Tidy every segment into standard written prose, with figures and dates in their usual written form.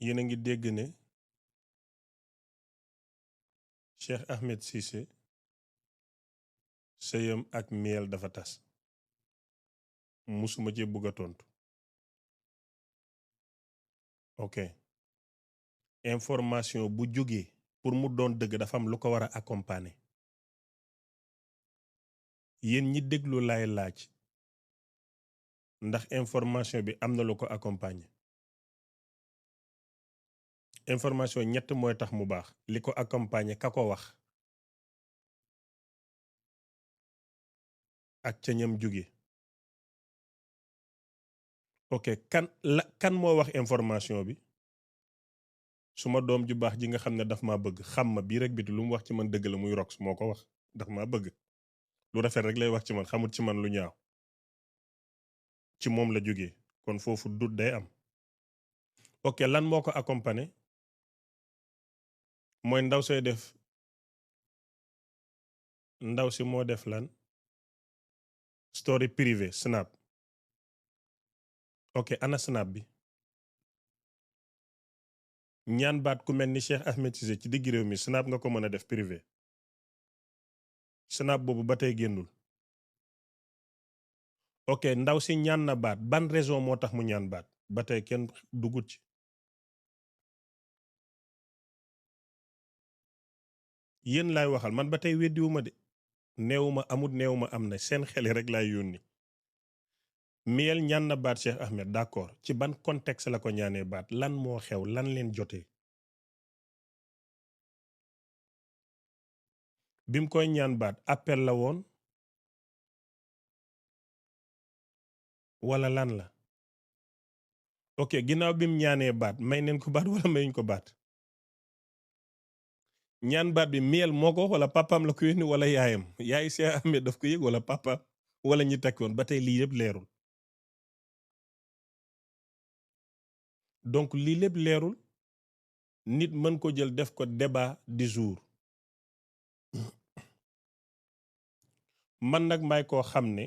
yéen a ngi dégg ne Cheikh Ahmed Cissé sëyam ak miel dafa tas musuma ci bëgg a tontu. ok information bu jógee pour mu doon dëgg dafa am lu ko war a accompagner. yéen ñi déglu laay laaj ndax information bi am na lu ko accompagner. information ñett mooy tax mu baax li ko accompagner ka ko wax ak ca ñam jóge. ok kan moo wax information bi. suma doom ju baax ji nga xam ne daf ma bëgg xam ma bii rek biti lu mu wax ci man dëgg la muy rox moo ko wax daf ma bëgg lu rafet rek lay wax ci man xamut ci man lu ñaaw ci moom la jógee kon foofu dut day am. ok lan moo ko accompagner mooy ndaw sooy def ndaw si moo def lan story privé snap. ok ana snap bi ñaan baat ku mel ni Cheikh Ahmed Cissé ci digg réew mi snap nga ko mën a def privé. snap boobu ba tey génnul. ok ndaw si ñaan na baat ban raison moo tax mu ñaan baat ba tey kenn dugut ci. yéen laay waxal man ba tey weddiwuma de neewuma amut neewuma am na seen xel rek laay yónni. miel ñaan na baat Cheikh Ahmed d'accord ci ban contexte la ko ñaanee baat lan moo xew lan leen jotee. bim koy ñaan baat appel la woon wala lan la. ok ginnaaw bim ñaanee baat may neen ko baat wala mayuñ ko baat. ñaan baat bi miel moo ko wala papaam la ko yónni wala yaayam yaay Cheikh Ahmed daf ko yëg wala papaam wala ñi tekkoon ba tey lii yëpp leerul. donc lii lépp leerul nit mën ko jël def ko débat du jour. man nag may koo xam ne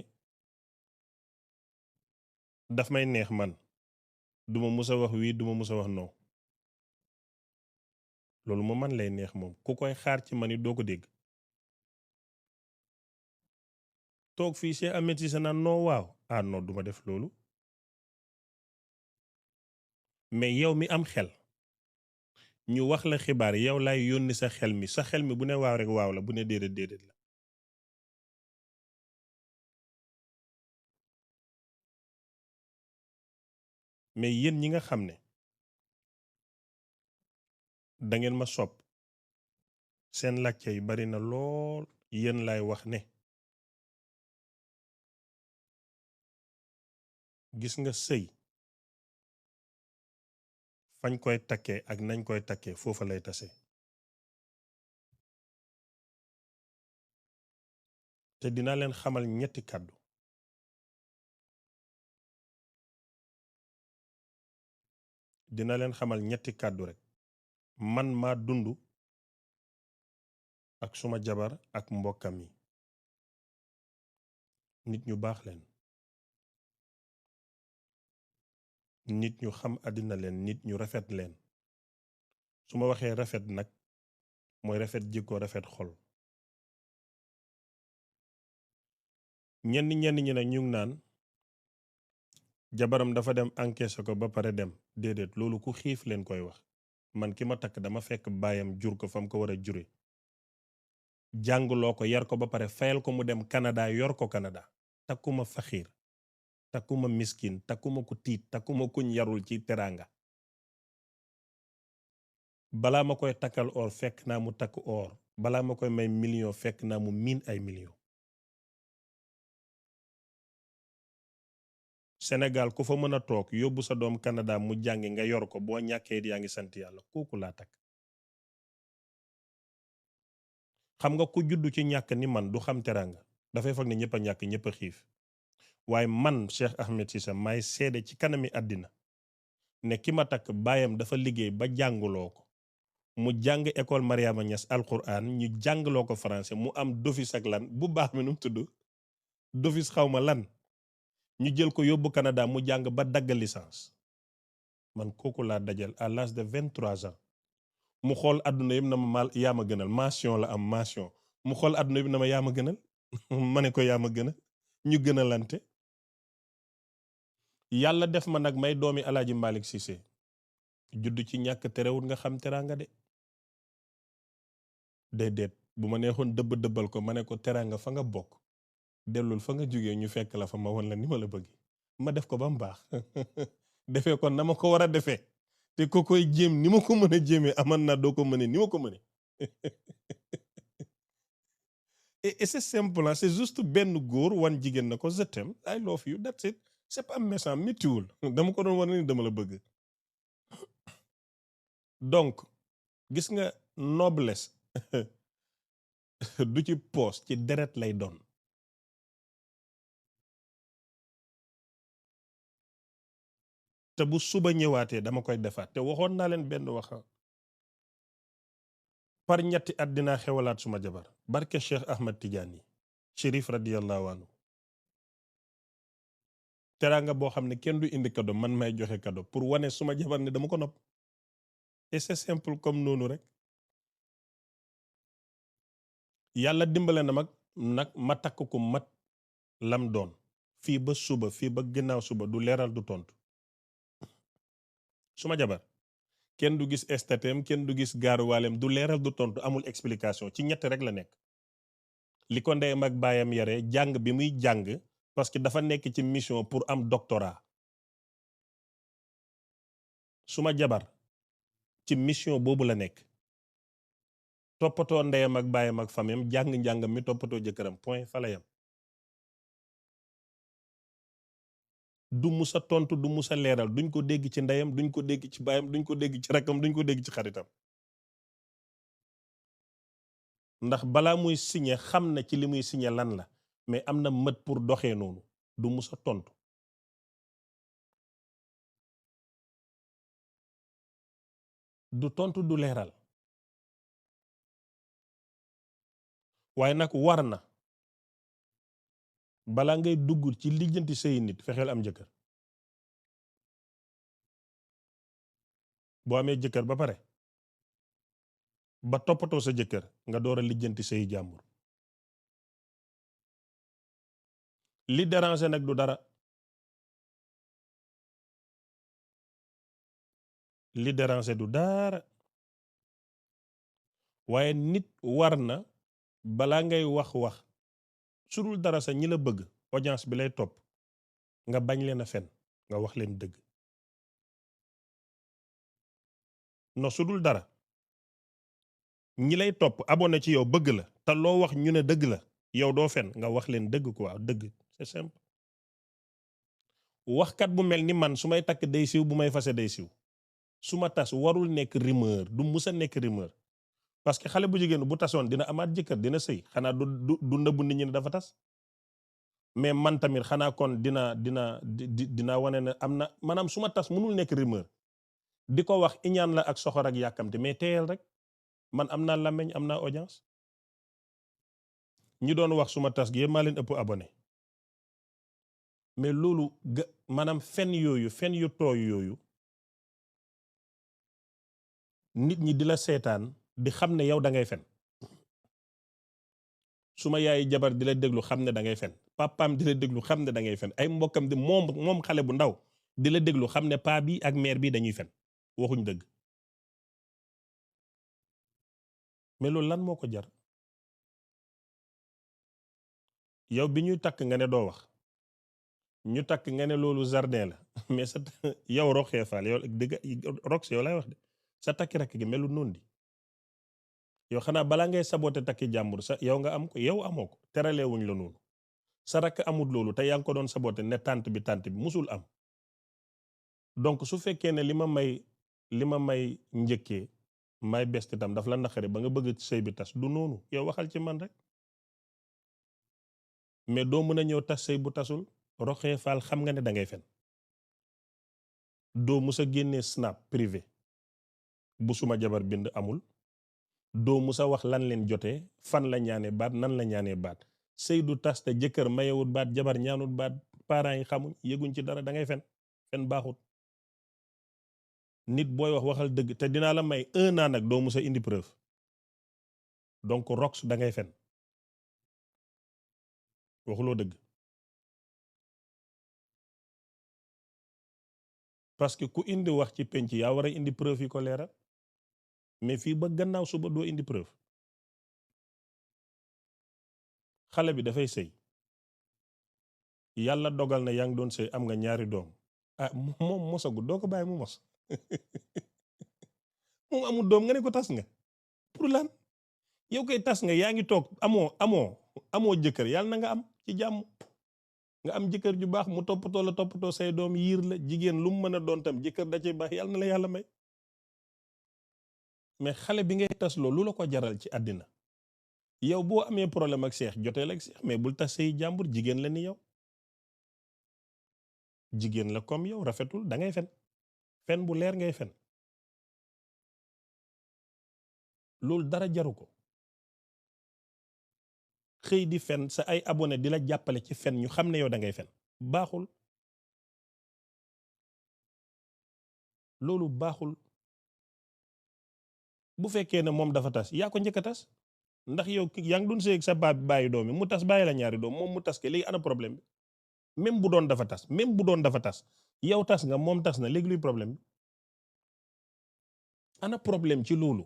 daf may neex man duma mus a wax wii duma mus a wax non loolu moom man lay neex moom ku koy xaar ci man it doo ko dégg. toog fii Cheikh Ahmed Cissé naan non waaw ah non duma def loolu mais yow mi am xel ñu wax la xibaar yow lay yónni sa xel mi bu ne waaw rek waaw la bu ne déedéet déedéet la. mais yéen ñi nga xam ne da ngeen ma sopp seen làcce yi bari na lool yéen lay wax ne gis nga sëy fañ koy takkee ak nañ koy takkee foofa lay tase. te dina leen xamal ñetti kàddu. dina leen xamal ñetti kàddu rek man maa dund ak suma jabar ak mbokkam yi nit ñu baax leen nit ñu xam àddina leen nit ñu rafet leen su ma waxee rafet nag mooy rafet jikko rafet xol. ñenn ñi nag ñu ngi naan jabaram dafa dem encaissé ko ba pare dem déedéet loolu ku xiif leen koy wax man ki ma takk dama fekk baayam jur ko fam ko war a jure jàngloo ko yar ko ba pare fayal ko mu dem Canada yor ko Canada takkuma faxiir takkuma miskin takkuma ku tiit takkuma kuñ yarul ci teraanga. balaa ma koy takkal or fekk naa mu takk or balaa ma koy may million fekk naa mu miin ay million. Sénégal ku fa mën a toog yóbbu sa doom Canada mu jàngi nga yor ko boo ñàkkee yaa ngi sant yàlla kooku laa takk. xam nga ku juddu ci ñàkk ni man du xam teraanga dafay foog ne ñëpp a ñàkk ñëpp a xiif waaye man Cheikh Ahmed Cissé may seede ci kanami àddina ne ki ma takk baayam dafa liggéey ba jànguloo ko mu jàng école Mariama Niass alquran ñu jàngloo ko français mu am d'office ak lan bu baax mi nu mu tudd d'office xaw ma lan ñu jël ko yóbbu Canada mu jàng ba dagg licence man kooku laa dajal à l'âge de 23 ans mu xool àdduna yëpp na ma mal yaa ma gënal mention la am mention mu xool àdduna yëpp na ma yaa ma gënal ma ne ko yaa ma gënal ñu gënalante yàlla def ma nag may doomi Alaaji Malick Cissé judd ci ñàkk terewul nga xam teraanga de déedéet bu ma neexoon dëbbal ko ma ne ko teraanga fa nga bokk dellul fa nga jógee ñu fekk la fa ma won la ni ma la bëgg ma def ko ba mu baax defee kon na ma ko war a defee te ko koy jéem ni ma ko mën a jéemee aman na doo ko mëne ni ma ko mëne et c'est simple c'est juste benn góor wan jigéen na ko je t'aime I love you that's it c'est pas méchant méttiwul dama ko doon war ni dama la bëgg donc gis nga noblesse du ci poos ci deret lay doon te bu suba ñëwaatee dama koy defaat te waxoon naa leen benn wax par ñetti at dinaa xewalaat suma jabar barke Cheikh Ahmad Tidiane Chérif radiyallahu anhu teraanga boo xam ne kenn du indi cadeau man may joxe cadeau pour wane suma jabar ne dama ko nopp et c'est simple comme noonu rek yàlla dimbale na mag nag ma takk ko mat lam doon fii ba suba fii ba ginnaaw suba du leeral du tontu suma jabar kenn du gis estatem kenn du gis gaaruwaaleem du leeral du tontu amul explication ci ñett rek la nekk li ko ndeyam ak baayam yare jàng bi muy jàng parce que dafa nekk ci mission pour am doctorat suma jabar ci mission boobu la nekk toppatoo ndeyam ak baayam ak famem jàng-njàngam mi toppatoo jëkkëram point fa la yam du musa tontu du musa leeral duñ ko dégg ci ndeyam duñ ko dégg ci baayam duñ ko dégg ci rakkam duñ ko dégg ci xaritam ndax balaa muy signé xam na ci li muy signé lan la mais am na mët pour doxee noonu du musa tontu du tontu du leeral waaye nag war na balaa ngay dugg ci lijjanti say nit fexeel am jëkkër boo amee jëkkër ba pare ba toppatoo sa jëkkër nga door a lijjanti say jàmbur li déranger nag du dara li déranger du dara waaye nit war na balaa ngay wax su dul dara sa ñi la bëgg audience bi lay topp nga bañ leen a fen nga wax leen dëgg no su dul dara ñi lay topp abonné ci yow bëgg la te loo wax ñu ne dëgg la yow doo fen nga wax leen dëgg quoi dëgg c'est simple waxkat bu mel ni man su may takk day siiw bu may fase day siiw su ma tas warul nekk rumeur du musa nekk rumeur parce que xale bu jigéen bu tasoon dina amaat jëkkër dina sëy xanaa du nëbbu nit ñi ne dafa tas mais man tamit xanaa kon dina wane ne am na maanaam su ma tas mënul nekk rumeur di ko wax iñaan la ak soxor ak yàkkamte mais teyel rek man am naa làmmeñ am naa audience ñi doon wax suma tas gi yëpp maa leen ëpp abonné mais loolu maanaam fen yu tooy yooyu nit ñi di la seetaan di xam ne yow da ngay fen suma yaay jabar di la déglu xam ne da ngay fen papaam di la déglu xam ne da ngay fen ay mbokkam di moom xale bu ndaw di la déglu xam ne paa bi ak mère bi dañuy fen waxuñ dëgg mais loolu lan moo ko jar yow bi ñuy takk nga ne doo wax ñu takk nga ne loolu jardin la mais sa yow roxee faal yow dëgg rox yow lay wax de sa takki rakk gi melu noonu di yow xanaa balaa ngay saboté takki jàmbur sa yow nga am ko yow amoo ko teralee wuñ la noonu sa rakk amul loolu te yaa ngi ko doon saboté ne tànt bi musul am donc su fekkee ne li ma may njëkkee may best itam daf la naqare ba nga bëgg sëy bi tas du noonu yow waxal ci man rek mais doo mën a ñëw tas sëy bu tasul roxee faal xam nga ne da ngay fen doo musa génnee snap privé bu suma jabar bind amul doo musa wax lan leen jotee fan la ñaanee baat nan la ñaanee baat sëy du tas te jëkkër mayewut baat jabar ñaanut baat parents yi xamuñ yëguñ ci dara da ngay fen baaxut nit booy wax waxal dëgg te dinaa la may 1 an nag doo musa indi preuve donc rox da ngay fen waxuloo dëgg parce que ku indi wax ci penc yaa war a indi preuve yi ko leeral mais fii ba gannaaw suba doo indi preuve xale bi dafay sëy yàlla dogal na yaa ngi doon sëy am nga ñaari doom ah moom mosagul doo ko bàyyi mu mos moom amul doom nga ne ko tas nga pour lan yow koy tas nga yaa ngi toog amoo jëkkër yàlla na nga am ci jàmm nga am jëkkër ju baax mu toppatoo say doom yiir la jigéen lu mu mën a doon tam jëkkër da cay baax yàlla na la yàlla may mais xale bi ngay tas loolu lu la ko jaral ci àddina yow boo amee problème ak seex joteel ak seex mais bul tas say jàmbur jigéen la ni yow jigéen la comme yow rafetul da ngay fen bu leer ngay fen loolu dara jaru ko xëy di fen sa ay abonné di la jàppale ci fen ñu xam ne yow da ngay fen baaxul loolu baaxul bu fekkee ne moom dafa tas yaa ko njëkk a tas ndax yow yaa ngi doon sëy ak sa bàyyi doom yi mu tas bàyyi la ñaari doom moom mu tas ke léegi ana problème bi même bu doon dafa tas yow tas nga moom tas na léegi luy problème bi ana problème ci loolu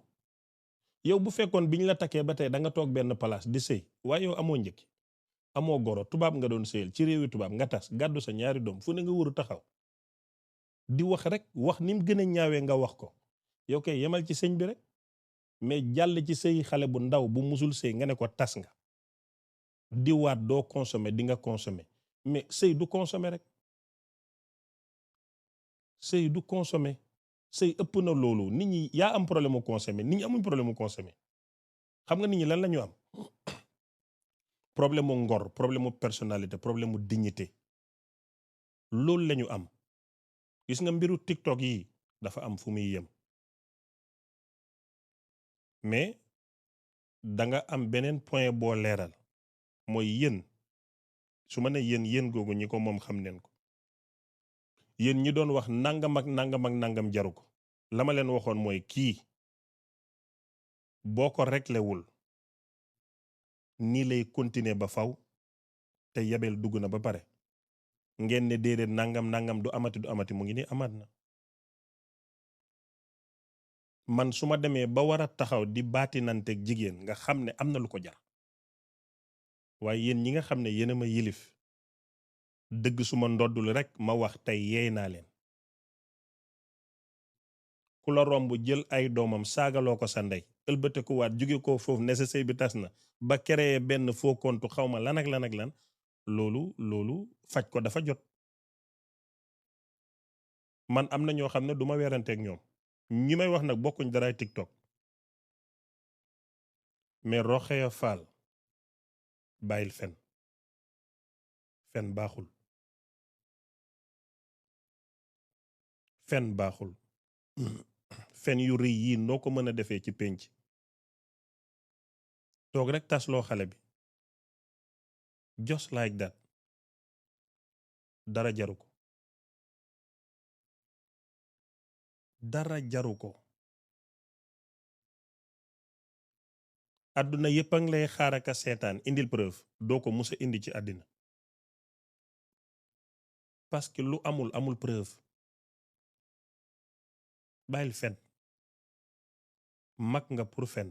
yow bu fekkoon bi ñu la takkee ba tey da nga toog benn place di sëy waaye yow amoo njëkk amoo goro tubaab nga doon sëyal ci réewi tubaab nga tas gàddu sa ñaari doom fu ne nga wëru taxaw di wax rek wax ni mu gën a ñaawee nga wax ko yow kay yemal ci sëñ bi rek mais jàll ci sëy xale bu ndaw bu musul sëy nga ne ko tas nga di waat doo consommer di nga consommer mais sëy du consommer rek sëy du consommer sëy ëpp na loolu nit ñi yaa am problème mu consommer nit ñi amuñ problème mu consommer xam nga nit ñi lan la ñu am problème mu ngor problème mu personnalité problème mu dignité loolu la ñu am gis nga mbiru TikTok yi dafa am fu muy yem mais da nga am beneen point boo leeral mooy yéen su ma ne yéen googu ñi ko moom xam neen ko yéen ñi doon wax nangam ak nangam jaru ko la ma leen waxoon mooy kii boo ko réglewul nii lay continuer ba faw te yebel dugg na ba pare ngeen ne déedéet nangam du amati mu ngi ni amaat na man su ma demee ba war a taxaw di baatinanteeg jigéen nga xam ne am na lu ko jar waaye yéen ñi nga xam ne yéen a ma yilif dëgg su ma ndoddul rek ma wax tey yeey naa leen ku la romb jël ay doomam saagaloo ko sa ndey ëlbate ku waat jóge ko foofu ne sa sëy bi tas na ba créer benn faux compte xawma lan ak lan loolu faj ko dafa jot man am na ñoo xam ne du ma weeranteeg ñoom ñi may wax nag bokkuñ daraay TikTok mais Rokhaya Fall bàyyil fen baaxul fen baaxul fen yu rëy yii noo ko mën a defee ci pénc toog rek tasloo xale bi just like that dara jaru ko dara jaru ko àdduna yépp a ngi lay xaaraka seetaan indil preuve doo ko musa indi ci àddina parce que lu amul preuve bàyyil fen mag nga pour fen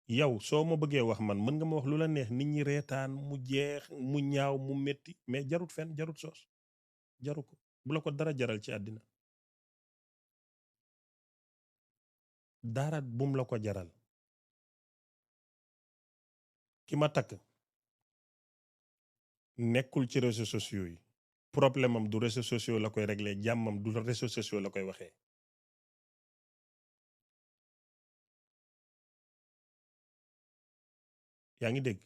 yow soo ma bëggee wax man mën nga ma wax lu la neex nit ñi reetaan mu jeex mu ñaaw mu metti mais jarut fen jarut soos jaru ko bu la ko dara jaral ci àddina dara bum la ko jaral ki ma takk nekkul ci réseaux sociaux yi problème am du réseaux sociaux la koy régler jàmmam du réseaux sociaux la koy waxee yaa ngi dégg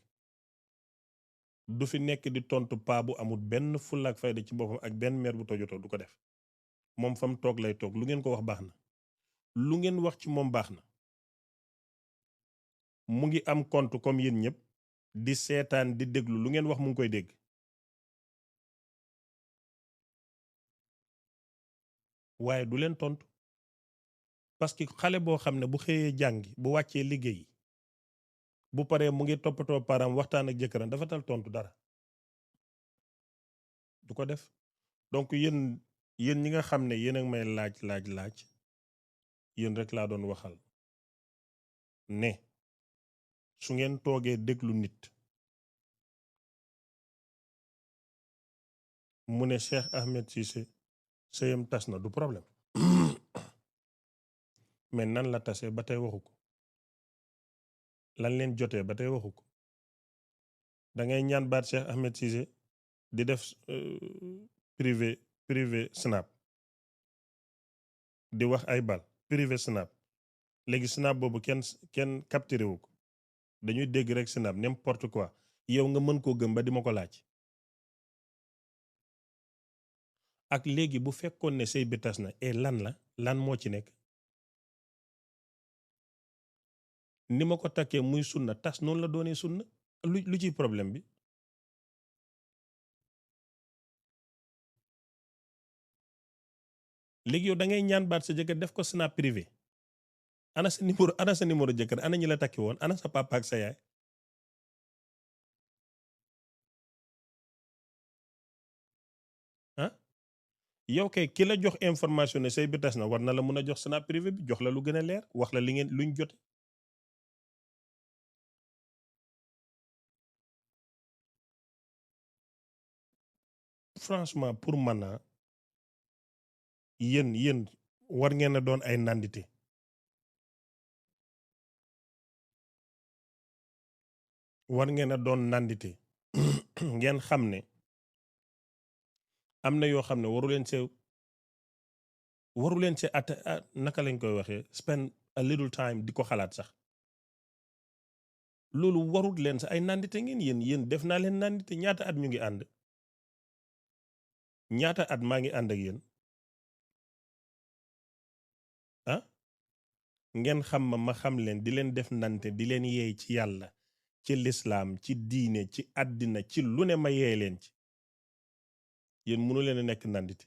du fi nekk di tontu paa bu amul benn fulla ak fayda ci boppam ak benn meer bu tojotoo du ko def moom fam toog lay toog lu ngeen ko wax baax na lu ngeen wax ci moom baax na mu ngi am compte comme yéen ñëpp di seetaan di déglu lu ngeen wax mu ngi koy dégg waaye du leen tontu parce que xale boo xam ne bu xëyee jàngi bu wàccee liggéey bu paree mu ngi toppatoo param waxtaan ak jëkkëram dafa tal tontu dara du ko def donc yéen ñi nga xam ne yéen a may laaj yéen rek laa doon waxal ne su ngeen toogee déglu nit mu ne Cheikh Ahmed Cissé sëyam tas na du problème mais nan la tasee ba tey waxu ko lan leen jotee ba tey waxu ko da ngay ñaan baat Cheikh Ahmed Cissé di def privé snap di wax ay bal privé snap léegi snap boobu kenn capturé wu ko dañuy dégg rek snap n'importe quoi yow nga mën koo gëm ba di ma ko laaj ak léegi bu fekkoon ne sëy bi tas na et lan moo ci nekk ni ma ko takkee muy sunna tas noonu la doonee sunna lu ciy problème bi léegi yow da ngay ñaan baat sa jëkkër def ko snap privé ana sa numéro jëkkër ana ñi la takki woon ana sa papa ak sa yaay ah yow kay ki la jox information ne sëy bi tas na war na la mën a jox snap privé bi jox la lu gën a leer wax la li ngeen luñ jote franchement pour man na yéen war ngeen a doon ay nandite war ngeen a doon nandite ngeen xam ne am na yoo xam ne waru leen see at naka lañ koy waxee spend a little time di ko xalaat sax loolu warut leen sax ay nandite ngeen yéen def naa leen nandite ñaata at ñu ngi ànd ñaata at maa ngi ànd ak yéen ah ngeen xam ma xam leen di leen def nante di leen yeey ci yàlla ci lislaam ci diine ci àddina ci lu ne ma yeey leen ci yéen mënu leen a nekk nandite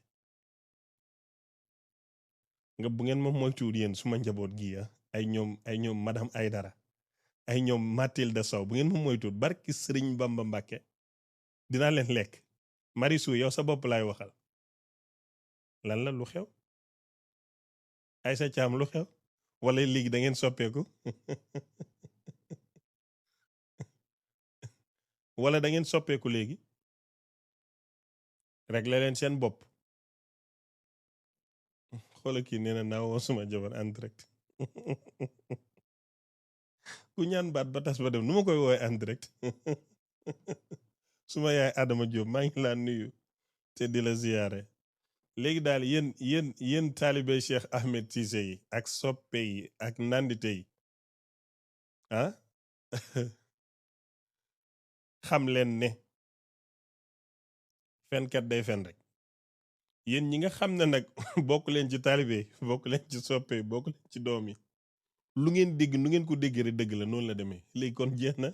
nga bu ngeen ma moytuwul yéen suma njaboot gi ay ñoom madame Aydara ay ñoom Mathilde Sow bu ngeen ma moytuwul barki Sëriñ Bamba Mbàkke dinaa leen lekk Marisu yow sa bopp laay waxal lan la lu xew Aysa Caam lu xew wala léegi da ngeen soppeeku wala da ngeen soppeeku léegi réglé leen seen bopp xoola kii nee na naa woo suma jabar en direct ku ñaan baat ba tas ba dem nu ma koy woowee en direct suma yaay Adama Diop maa ngi laa nuyu te di la ziyaare léegi daal yéen taalibe Cheikh Ahmed Cissé yi ak soppe yi ak nandite yi ah xam leen ne fenkat day fen rek yéen ñi nga xam ne nag bokk leen ci taalibe bokk leen ci soppe bokk leen ci doom yi lu ngeen dégg nu ngeen ko dégg rek dëgg la noonu la demee léegi kon jeex na